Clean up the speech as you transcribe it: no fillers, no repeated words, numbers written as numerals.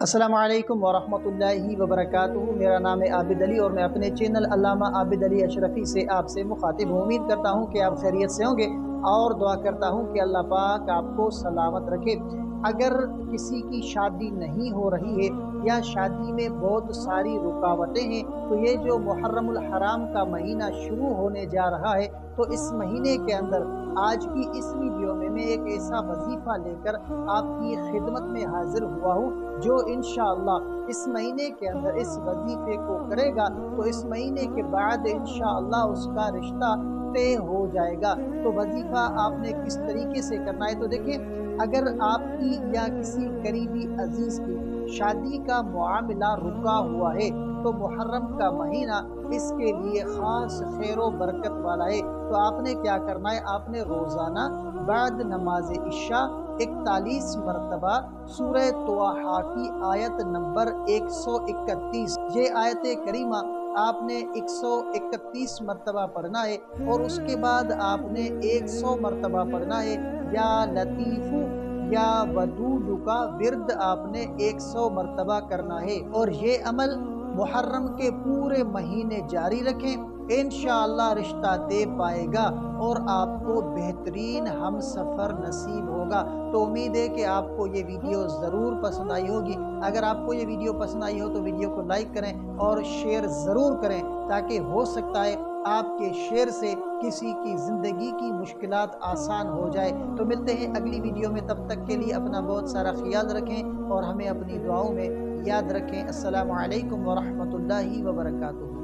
السلام علیکم ورحمۃ اللہ وبرکاتہ۔ میرا نام ہے عابد علی اور میں اپنے چینل علامہ عابد علی اشرفی سے آپ سے مخاطب ہوں۔ امید کرتا ہوں کہ آپ خیریت سے ہوں گے اور دعا کرتا ہوں کہ اللہ پاک آپ کو سلامت رکھے۔ اگر کسی کی شادی نہیں ہو رہی ہے یا شادی میں بہت ساری رکاوٹیں ہیں تو یہ جو محرم الحرام کا مہینہ شروع ہونے جا رہا ہے تو اس مہینے کے اندر آج کی اس ویڈیو میں ایک ایسا وظیفہ لے کر آپ کی خدمت میں حاضر ہوا ہوں جو انشاءاللہ اس مہینے کے اندر اس وظیفے کو کرے گا تو اس مہینے کے بعد انشاءاللہ اس کا رشتہ طے ہو جائے گا۔ تو وظیفہ آپ نے کس طریقے سے کرنا ہے تو دیکھیں، اگر آپ کی یا کسی قریبی عزیز کی شادی کا معاملہ رکا ہوا ہے تو محرم کا مہینہ اس کے لیے خاص خیر و برکت والا ہے۔ تو آپ نے کیا کرنا ہے، آپ نے روزانہ بعد نماز عشاء 41 مرتبہ سورہ طٰہٰ کی آیت نمبر 131 یہ آیت کریمہ آپ نے 131 مرتبہ پڑھنا ہے، اور اس کے بعد آپ نے 100 مرتبہ پڑھنا ہے یا لطیف یا ودود کا ورد آپ نے 100 مرتبہ کرنا ہے، اور یہ عمل محرم کے پورے مہینے جاری رکھیں۔ انشاءاللہ رشتہ طے پائے گا اور آپ کو بہترین ہم سفر نصیب ہوگا۔ تو امید ہے کہ آپ کو یہ ویڈیو ضرور پسند آئی ہوگی۔ اگر آپ کو یہ ویڈیو پسند آئی ہو تو ویڈیو کو لائک کریں اور شیئر ضرور کریں، تاکہ ہو سکتا ہے آپ کے شیئر سے کسی کی زندگی کی مشکلات آسان ہو جائے۔ تو ملتے ہیں اگلی ویڈیو میں، تب تک کے لیے اپنا بہت سارا خیال رکھیں اور ہمیں اپنی دعاؤں میں یاد رکھیں۔ السلام علیکم ورحمۃ اللہ وبرکاتہ۔